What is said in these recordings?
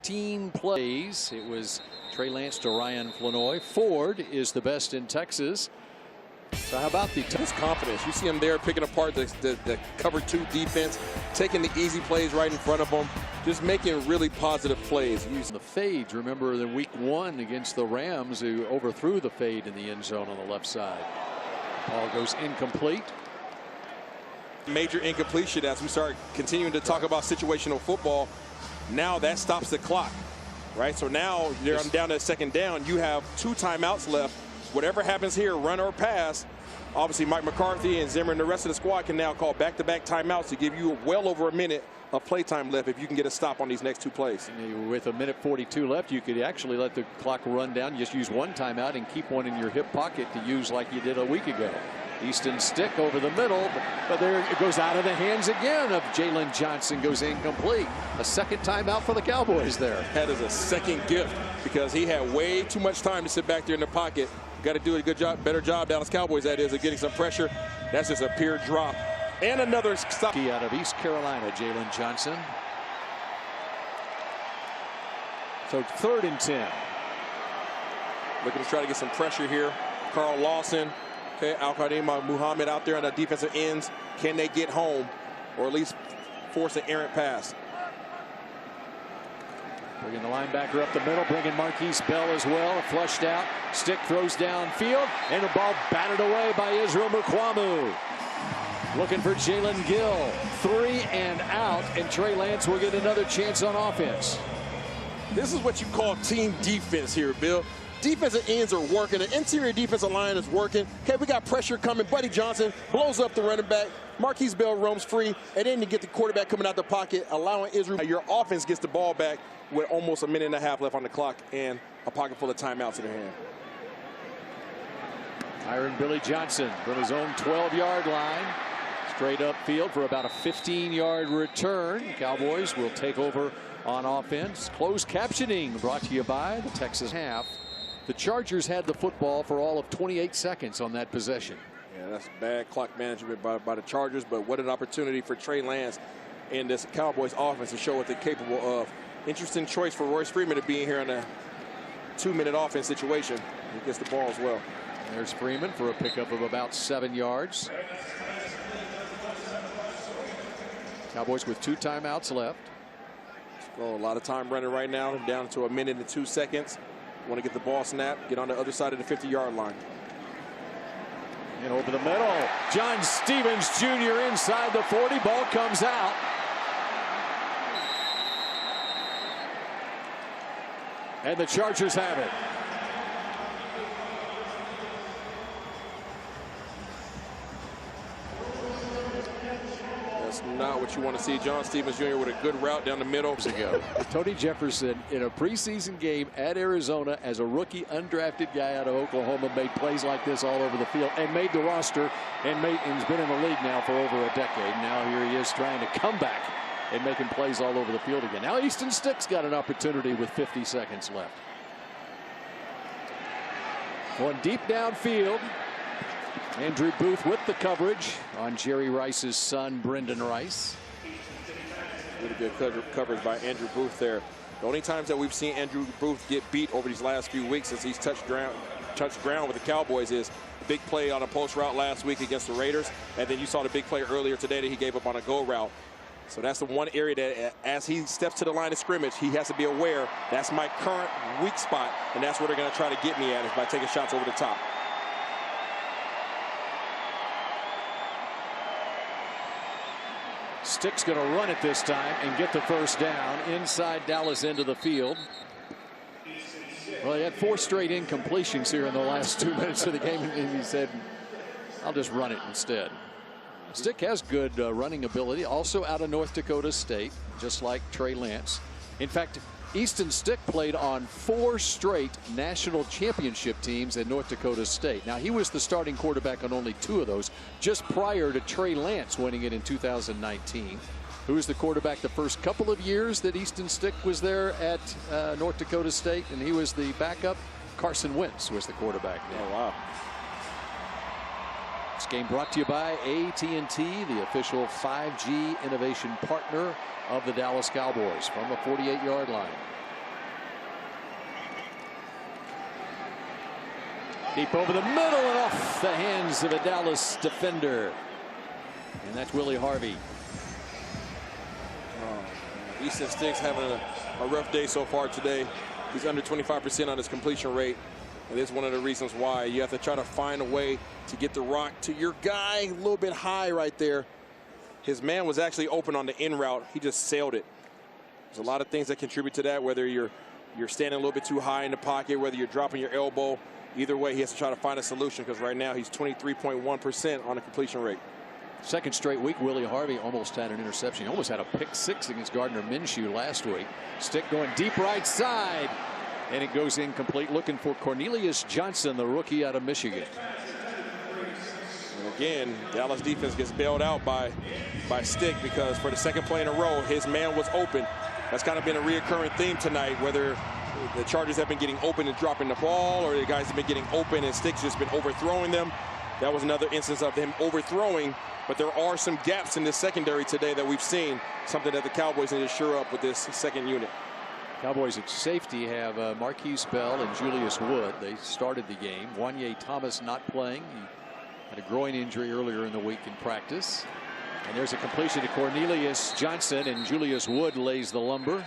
Team plays. It was Trey Lance to Ryan Flanoy. Ford is the best in Texas. So how about his confidence? You see him there picking apart the cover 2 defense, taking the easy plays right in front of him, just making really positive plays. Using the fades. Remember the week 1 against the Rams, who overthrew the fade in the end zone on the left side. Ball goes incomplete. Major incompletion as we start continuing to talk about situational football. Now that stops the clock, right? So now you're down to second down. You have 2 timeouts left. Whatever happens here, run or pass, obviously Mike McCarthy and Zimmer and the rest of the squad can now call back-to-back timeouts to give you well over a minute of playtime left if you can get a stop on these next 2 plays. With a minute 42 left, you could actually let the clock run down. Just use 1 timeout and keep one in your hip pocket to use like you did a week ago. Easton stick over the middle, but there it goes out of the hands again of Jalen Johnson, goes incomplete. A second timeout for the Cowboys there. That is a second gift because he had way too much time to sit back there in the pocket. Got to do a good job, better job, Dallas Cowboys, that is, of getting some pressure. That's just a pure drop. And another stop. Out of East Carolina, Jalen Johnson. So 3rd and 10. Looking to try to get some pressure here. Carl Lawson, okay, Al-Qadim Muhammad out there on the defensive ends. Can they get home or at least force an errant pass? Bringing the linebacker up the middle, bringing Marquise Bell as well. Flushed out. Stick throws downfield, and the ball batted away by Israel Mukuamu. Looking for Jalen Gill. 3 and out, and Trey Lance will get another chance on offense. This is what you call team defense here, Bill. Defensive ends are working. The interior defensive line is working. Okay, we got pressure coming. Buddy Johnson blows up the running back. Marquise Bell roams free, and then you get the quarterback coming out the pocket, allowing Israel. Your offense gets the ball back with almost a minute and a half left on the clock and a pocket full of timeouts in their hand. Iron Billy Johnson from his own 12-yard line. Straight up field for about a 15-yard return. Cowboys will take over on offense. Closed captioning brought to you by the Texas half. The Chargers had the football for all of 28 seconds on that possession. Yeah, that's bad clock management by the Chargers, but what an opportunity for Trey Lance and this Cowboys offense to show what they're capable of. Interesting choice for Royce Freeman to be in here in a 2-minute offense situation. He gets the ball as well. There's Freeman for a pickup of about 7 yards. Cowboys with 2 timeouts left. So a lot of time running right now, down to a minute and 2 seconds. Want to get the ball snapped, get on the other side of the 50-yard line. And over the middle, John Stevens Jr. inside the 40. Ball comes out. And the Chargers have it. That's not what you want to see. John Stevens Jr. with a good route down the middle. Ago. Tony Jefferson in a preseason game at Arizona as a rookie undrafted guy out of Oklahoma made plays like this all over the field and made the roster and has been in the league now for over a decade. Now here he is trying to come back and making plays all over the field again. Now Easton Stick's got an opportunity with 50 seconds left. Going deep downfield. Andrew Booth with the coverage on Jerry Rice's son, Brendan Rice. Really good coverage by Andrew Booth there. The only times that we've seen Andrew Booth get beat over these last few weeks since he's touched ground with the Cowboys is a big play on a post route last week against the Raiders. And then you saw the big play earlier today that he gave up on a go route. So that's the one area that as he steps to the line of scrimmage, he has to be aware that's my current weak spot. And that's where they're going to try to get me at is by taking shots over the top. Stick's going to run it this time and get the first down inside Dallas into the field. Well, he had 4 straight incompletions here in the last 2 minutes of the game, and he said, I'll just run it instead. Stick has good running ability, also out of North Dakota State, just like Trey Lance. In fact, Easton Stick played on 4 straight national championship teams at North Dakota State. Now, he was the starting quarterback on only 2 of those, just prior to Trey Lance winning it in 2019. Who was the quarterback the first couple of years that Easton Stick was there at North Dakota State, and he was the backup? Carson Wentz was the quarterback then. Oh, wow. This game brought to you by AT&T, the official 5G innovation partner of the Dallas Cowboys from a 48-yard line. Deep over the middle and off the hands of a Dallas defender. And that's Willie Harvey. Easton Stick's having a rough day so far today. He's under 25% on his completion rate. And this is one of the reasons why you have to try to find a way to get the rock to your guy a little bit high right there. His man was actually open on the in route. He just sailed it. There's a lot of things that contribute to that, whether you're standing a little bit too high in the pocket, whether you're dropping your elbow. Either way, he has to try to find a solution, because right now he's 23.1% on the completion rate. Second straight week, Willie Harvey almost had an interception. He almost had a pick six against Gardner Minshew last week. Stick going deep right side, and it goes incomplete. Looking for Cornelius Johnson, the rookie out of Michigan. And again, Dallas defense gets bailed out by Stick, because for the second play in a row, his man was open. That's kind of been a reoccurring theme tonight, whether the Chargers have been getting open and dropping the ball, or the guys have been getting open and Stick's just been overthrowing them. That was another instance of him overthrowing. But there are some gaps in this secondary today that we've seen, something that the Cowboys need to shore up with this second unit. Cowboys at safety have Marquise Bell and Julius Wood. They started the game. Wanye Thomas not playing. He had a groin injury earlier in the week in practice. And there's a completion to Cornelius Johnson, and Julius Wood lays the lumber.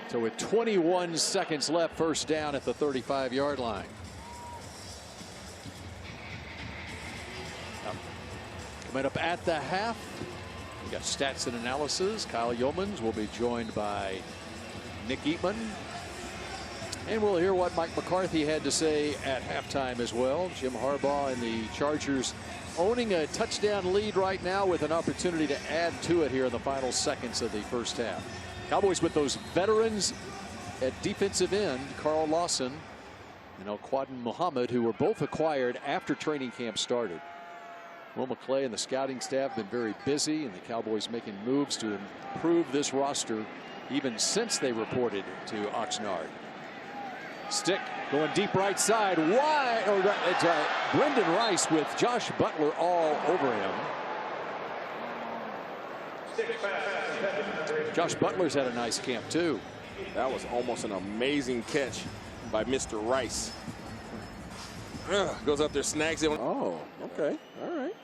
So with 21 seconds left, first down at the 35-yard line. Coming up at the half, we got stats and analysis. Kyle Yeomans will be joined by Nick Eatman. And we'll hear what Mike McCarthy had to say at halftime as well. Jim Harbaugh and the Chargers owning a touchdown lead right now, with an opportunity to add to it here in the final seconds of the first half. Cowboys with those veterans at defensive end, Carl Lawson and Al-Quadin Muhammad, who were both acquired after training camp started. Will McClay and the scouting staff have been very busy, and the Cowboys making moves to improve this roster even since they reported to Oxnard. Stick going deep right side, wide. It's Brendan Rice with Josh Butler all over him. Josh Butler's had a nice camp too. That was almost an amazing catch by Mr. Rice. Goes up there, snags it. Oh, okay, all right.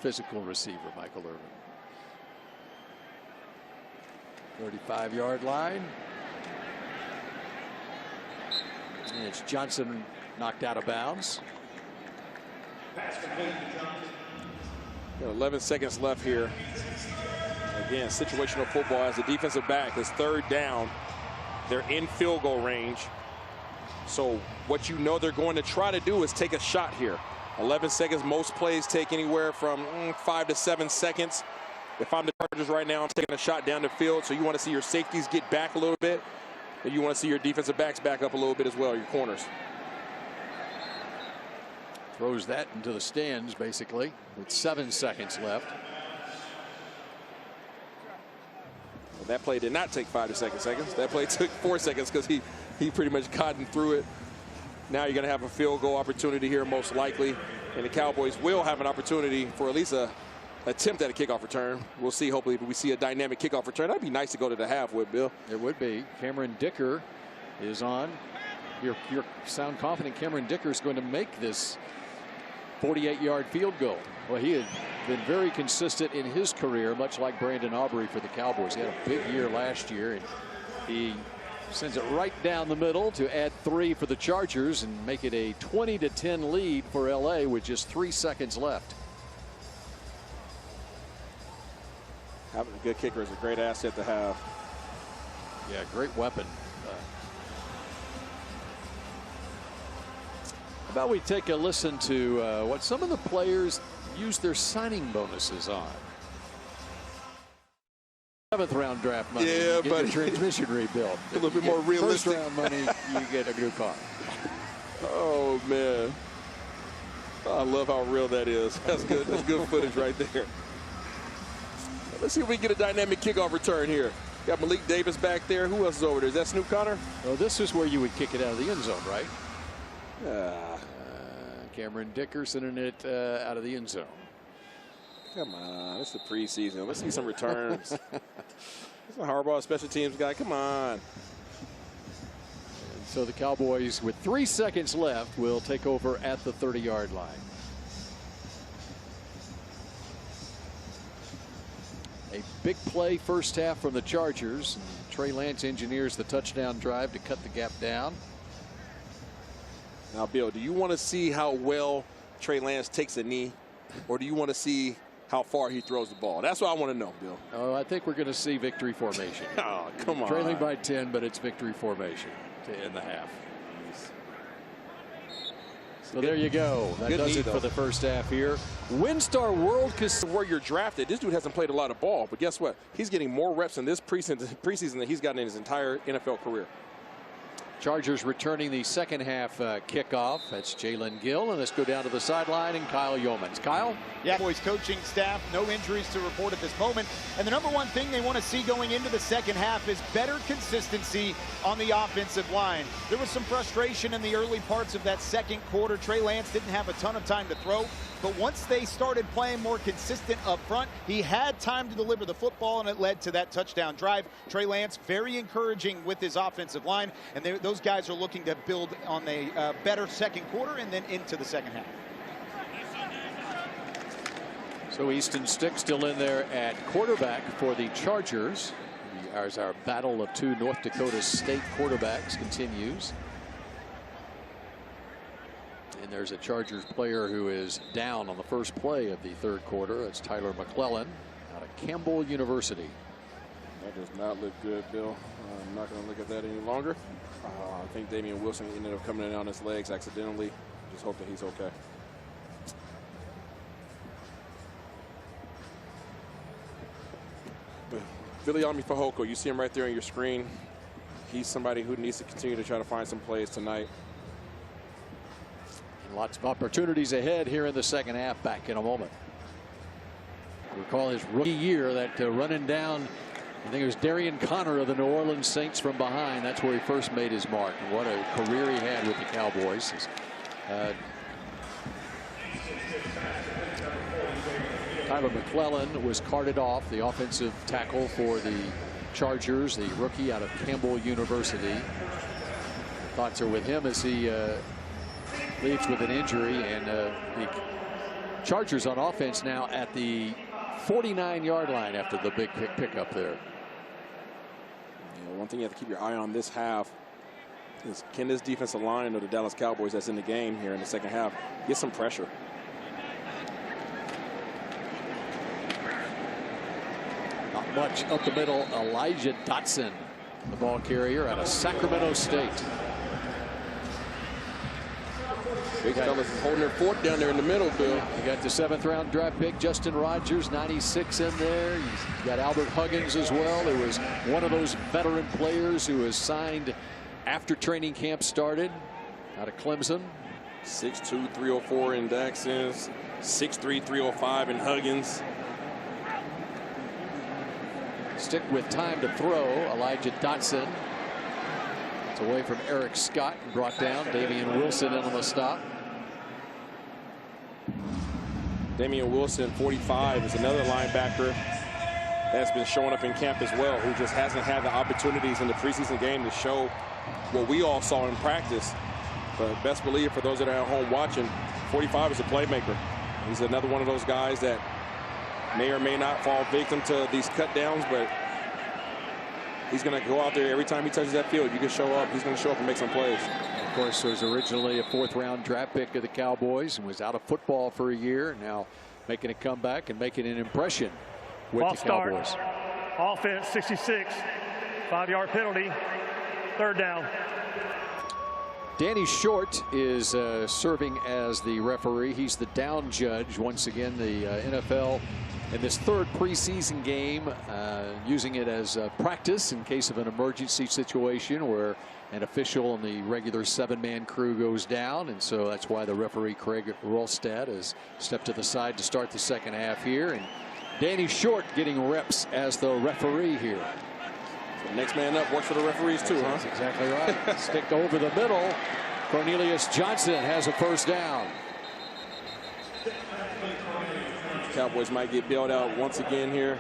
Physical receiver, Michael Irvin. 35-yard line. And it's Johnson knocked out of bounds. 11 seconds left here. Again, situational football. As the defensive back is third down, they're in field goal range. So what you know they're going to try to do is take a shot here. 11 seconds. Most plays take anywhere from 5 to 7 seconds. If I'm the Chargers right now, I'm taking a shot down the field. So you want to see your safeties get back a little bit, and you want to see your defensive backs back up a little bit as well, your corners. Throws that into the stands basically with 7 seconds left. Well, that play did not take 5 to 7 seconds. That play took 4 seconds, because he pretty much cottoned through it. Now you're going to have a field goal opportunity here, most likely, and the Cowboys will have an opportunity for at least a attempt at a kickoff return. We'll see. Hopefully we see a dynamic kickoff return. That'd be nice to go to the half with, Bill. It would be. Cameron Dicker is on. You sound confident Cameron Dicker is going to make this 48-yard field goal. Well, he had been very consistent in his career, much like Brandon Aubrey for the Cowboys. He had a big year last year, and he sends it right down the middle to add 3 for the Chargers and make it a 20-10 lead for LA with just 3 seconds left. Having a good kicker is a great asset to have. Yeah, great weapon. How about we take a listen to what some of the players use their signing bonuses on? 7th round draft money. Yeah, but your transmission rebuilt. A little bit more realistic. 1st round money, you get a new car. Oh man, I love how real that is. That's good. That's good footage right there. Let's see if we can get a dynamic kickoff return here. Got Malik Davis back there. Who else is over there? Is that Snoop Connor? Well, this is where you would kick it out of the end zone, right? Yeah. Cameron Dicker sending it out of the end zone. Come on, it's the preseason. Let's see some returns. It's a Harbaugh special teams guy. Come on. And so the Cowboys, with 3 seconds left, will take over at the 30-yard line. A big play first half from the Chargers. And Trey Lance engineers the touchdown drive to cut the gap down. Now, Bill, do you want to see how well Trey Lance takes a knee, or do you want to see how far he throws the ball? That's what I want to know, Bill. Oh, I think we're going to see victory formation. Oh, come on. Trailing by 10, but it's victory formation to end the half. So there you go. That does it for the first half here. WinStar World Casino. Where you're drafted, this dude hasn't played a lot of ball, but guess what? He's getting more reps in this preseason than he's gotten in his entire NFL career. Chargers returning the second half kickoff. That's Jalen Gill, and let's go down to the sideline and Kyle Yeomans. Kyle? Yeah, Cowboys coaching staff, no injuries to report at this moment. And the number one thing they want to see going into the second half is better consistency on the offensive line. There was some frustration in the early parts of that second quarter. Trey Lance didn't have a ton of time to throw, but once they started playing more consistent up front, he had time to deliver the football, and it led to that touchdown drive. Trey Lance, very encouraging with his offensive line, and those guys are looking to build on a better second quarter and then into the second half. So Easton Stick still in there at quarterback for the Chargers. Our battle of two North Dakota State quarterbacks continues. And there's a Chargers player who is down on the first play of the third quarter. That's Tyler McClellan out of Campbell University. That does not look good, Bill. I'm not going to look at that any longer. I think Damian Wilson ended up coming in on his legs accidentally. Just hope that he's okay. Viliami Fehoko, you see him right there on your screen. He's somebody who needs to continue to try to find some plays tonight. And lots of opportunities ahead here in the second half. Back in a moment. Recall his rookie year, that running down, I think it was Darian Connor of the New Orleans Saints from behind. That's where he first made his mark. And what a career he had with the Cowboys. Tyler McClellan was carted off, the offensive tackle for the Chargers, the rookie out of Campbell University. Thoughts are with him as he leaves with an injury. And the Chargers on offense now at the 49-yard line after the big pickup there. Yeah, one thing you have to keep your eye on this half is, can this defensive line of the Dallas Cowboys that's in the game here in the second half get some pressure? Not much up the middle. Elijah Dotson, the ball carrier out of Sacramento State. Big fellas holding their fort down there in the middle, Bill. You got the 7th-round draft pick, Justin Rogers, 96 in there. You got Albert Huggins as well, who was one of those veteran players who was signed after training camp started out of Clemson. 6'2", 304 in Daxon, 6'3", 305 in Huggins. Stick with time to throw. Elijah Dotson. It's away from Eric Scott and brought down. Damian Wilson in on the stop. Damian Wilson, 45, is another linebacker that's been showing up in camp as well, who just hasn't had the opportunities in the preseason game to show what we all saw in practice. But best believe, for those that are at home watching, 45 is a playmaker. He's another one of those guys that may or may not fall victim to these cut downs, but he's going to go out there every time he touches that field. You can show up. He's going to show up and make some plays. Of course, was originally a 4th-round draft pick of the Cowboys and was out of football for a year. Now making a comeback and making an impression with the Cowboys. Offense 66, 5-yard penalty, 3rd down. Danny Short is serving as the referee. He's the down judge. Once again, the NFL in this 3rd preseason game, using it as practice in case of an emergency situation where an official in the regular 7-man crew goes down. And so that's why the referee, Craig Rolstad, has stepped to the side to start the second half here. And Danny Short getting reps as the referee here. So next man up works for the referees too, huh? That's exactly right. Stick over the middle. Cornelius Johnson has a 1st down. Cowboys might get bailed out once again here.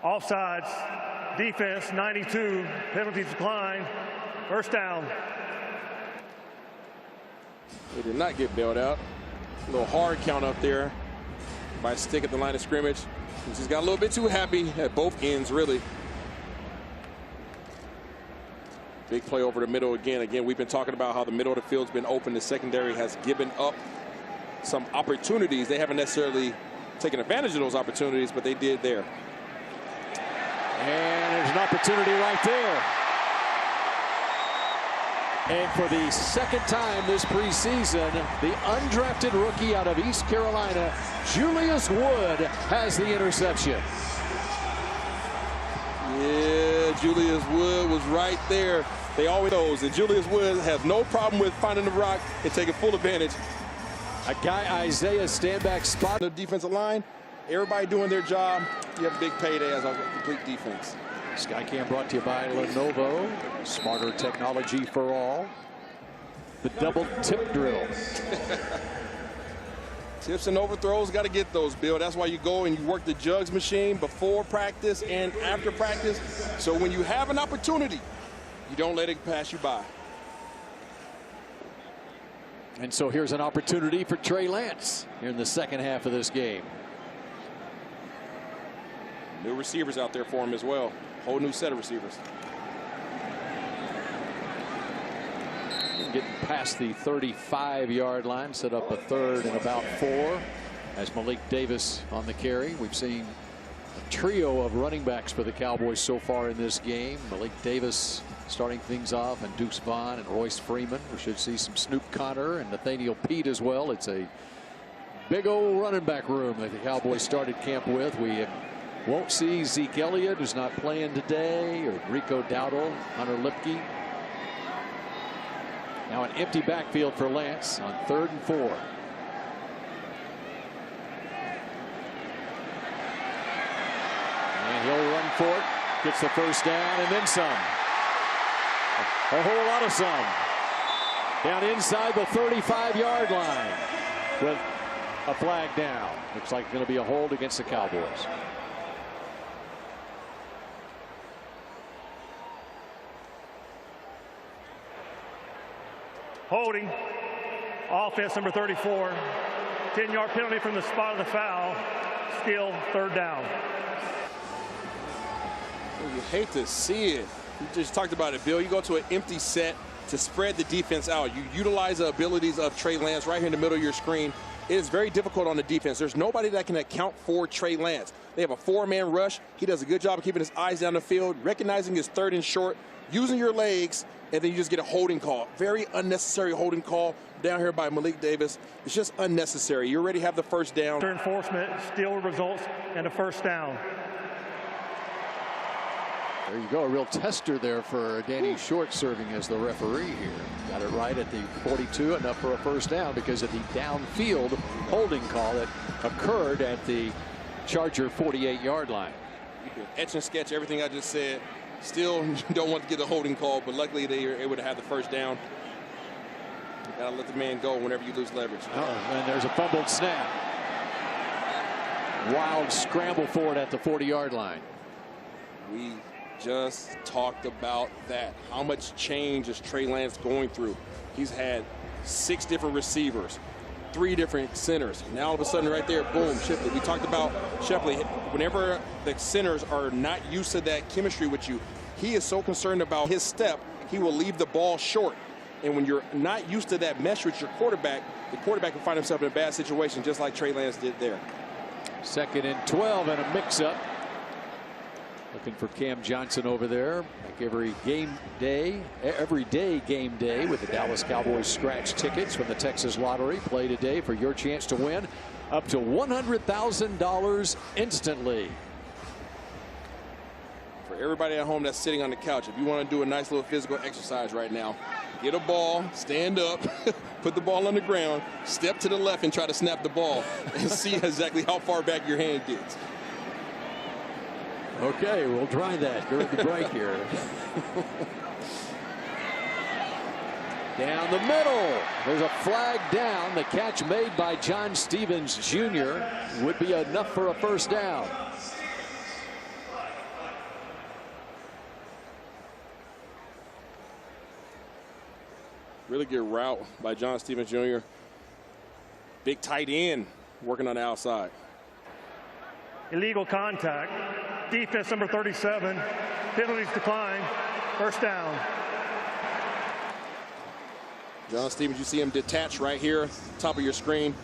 Offsides, defense 92, penalties decline, first down. They did not get bailed out. A little hard count up there by Stick at the line of scrimmage. He just got a little bit too happy at both ends, really. Big play over the middle again. Again, we've been talking about how the middle of the field's been open. The secondary has given up some opportunities. They haven't necessarily taken advantage of those opportunities, but they did there. And there's an opportunity right there. And for the second time this preseason, the undrafted rookie out of East Carolina, Julius Wood, has the interception. Yeah, Julius Wood was right there. They always those, and Julius Wood has no problem with finding the rock and taking full advantage. A guy, Isaiah, standback spot. The defensive line, everybody doing their job. You have a big payday as a complete defense. Skycam brought to you by Lenovo. Smarter technology for all. The double tip drill. Tips and overthrows, got to get those, Bill. That's why you go and you work the jugs machine before practice and after practice. So when you have an opportunity, you don't let it pass you by. And so here's an opportunity for Trey Lance here in the second half of this game. New receivers out there for him as well. Whole new set of receivers. Getting past the 35-yard line, set up a third and about 4 as Malik Davis on the carry. We've seen a trio of running backs for the Cowboys so far in this game. Malik Davis starting things off, and Deuce Vaughn and Royce Freeman. We should see some Snoop Connor and Nathaniel Pete as well. It's a big old running back room that the Cowboys started camp with. We won't see Zeke Elliott, who's not playing today, or Rico Dowdle, Hunter Lipke. Now an empty backfield for Lance on 3rd and 4. And he'll run for it. Gets the first down and then some. A whole lot of some. Down inside the 35-yard line with a flag down. Looks like it's going to be a hold against the Cowboys. Holding, offense number 34, 10-yard penalty from the spot of the foul, still 3rd down. You hate to see it. You just talked about it, Bill. You go to an empty set to spread the defense out. You utilize the abilities of Trey Lance right here in the middle of your screen. It is very difficult on the defense. There's nobody that can account for Trey Lance. They have a 4-man rush. He does a good job of keeping his eyes down the field, recognizing his 3rd and short, using your legs, and then you just get a holding call. Very unnecessary holding call down here by Malik Davis. It's just unnecessary. You already have the first down. Enforcement still results in a first down. There you go, a real tester there for Danny Short serving as the referee here. Got it right at the 42, enough for a first down because of the downfield holding call that occurred at the Charger 48-yard line. You can etch and sketch everything I just said. Still don't want to get the holding call, but luckily they were able to have the first down. You gotta let the man go whenever you lose leverage. Oh, and there's a fumbled snap. Wild scramble for it at the 40-yard line. We just talked about that. How much change is Trey Lance going through? He's had 6 different receivers, 3 different centers. Now all of a sudden right there, boom, Shipley. We talked about Shipley. Whenever the centers are not used to that chemistry with you, he is so concerned about his step, he will leave the ball short. And when you're not used to that mesh with your quarterback, the quarterback can find himself in a bad situation just like Trey Lance did there. 2nd and 12 and a mix-up. Looking for Cam Johnson over there. Like every game day with the Dallas Cowboys scratch tickets from the Texas Lottery. Play today for your chance to win up to $100,000 instantly. For everybody at home that's sitting on the couch, if you want to do a nice little physical exercise right now, get a ball, stand up, put the ball on the ground, step to the left and try to snap the ball and see exactly how far back your hand gets. Okay, we'll try that during the break here. Down the middle. There's a flag down. The catch made by John Stevens Jr. would be enough for a first down. Really good route by John Stevens Jr. Big tight end working on the outside. Illegal contact. Defense number 37. Penalties decline. First down. John Stevens, you see him detach right here, top of your screen.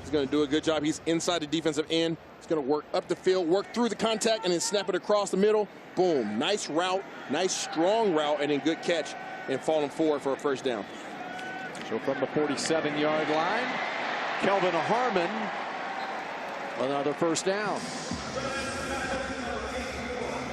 He's going to do a good job. He's inside the defensive end. He's going to work up the field, work through the contact, and then snap it across the middle. Boom. Nice route, nice strong route, and then good catch and falling forward for a first down. So from the 47-yard line, Kelvin Harmon, another first down.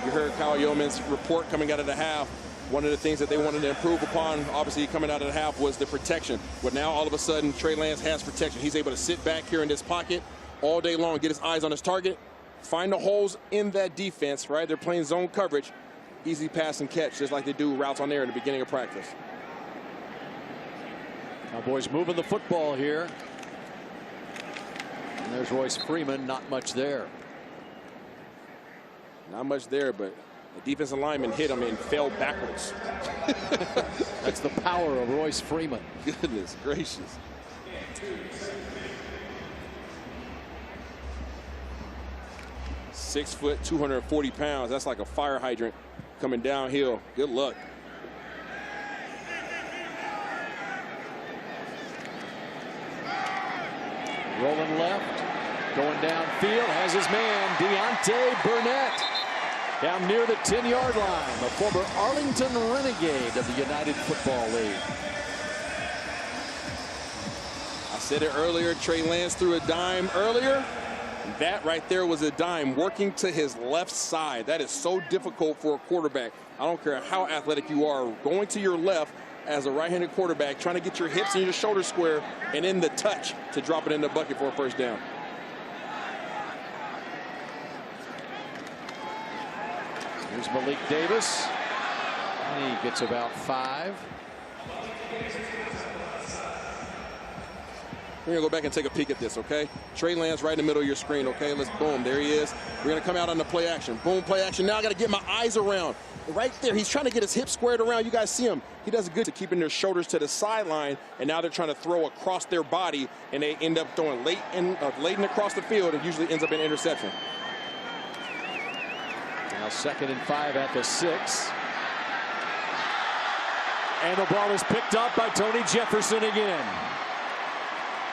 You heard Kyle Yeoman's report coming out of the half. One of the things that they wanted to improve upon, obviously coming out of the half, was the protection. But now all of a sudden, Trey Lance has protection. He's able to sit back here in this pocket all day long, get his eyes on his target, find the holes in that defense, right? They're playing zone coverage, easy pass and catch, just like they do routes on there in the beginning of practice. Cowboys moving the football here. And there's Royce Freeman, not much there. Not much there, but the defensive lineman hit him and fell backwards. That's the power of Royce Freeman. Goodness gracious. Six foot, 240 pounds. That's like a fire hydrant coming downhill. Good luck. Rolling left, going downfield, has his man, Deontay Burnett. Down near the 10-yard line, the former Arlington Renegade of the United Football League. I said it earlier, Trey Lance threw a dime earlier. That right there was a dime working to his left side. That is so difficult for a quarterback. I don't care how athletic you are, going to your left as a right-handed quarterback, trying to get your hips and your shoulders square, and then the touch to drop it in the bucket for a first down. Here's Malik Davis. And he gets about 5. We're going to go back and take a peek at this, okay? Trey Lance right in the middle of your screen, okay? Let's boom. There he is. We're going to come out on the play action. Boom, play action. Now I got to get my eyes around. Right there, he's trying to get his hips squared around. You guys see him. He does good to keeping their shoulders to the sideline, and now they're trying to throw across their body, and they end up throwing late across the field. It usually ends up in interception. Now 2nd and 5 at the 6. And the ball is picked up by Tony Jefferson again.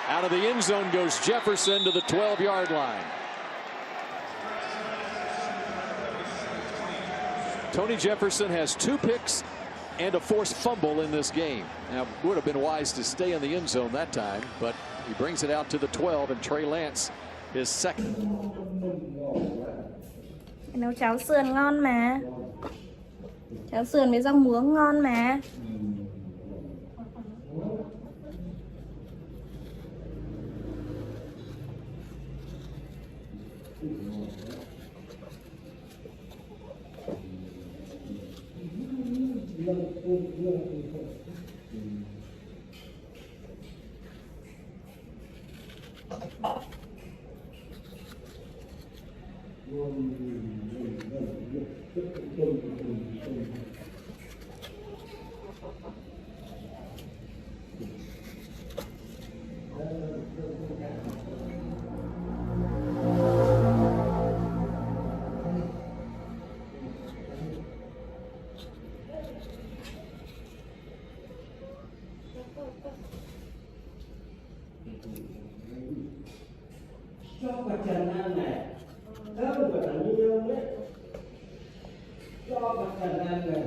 Out of the end zone goes Jefferson to the 12-yard line. Tony Jefferson has 2 picks and a forced fumble in this game. Now, it would have been wise to stay in the end zone that time, but he brings it out to the 12, and Trey Lance is second. Nấu cháo sườn ngon mà. Cháo sườn với rau muống ngon mà. Cho mặt trần Nam này, các một vật như nhau đấy. Cho mặt trần Nam này.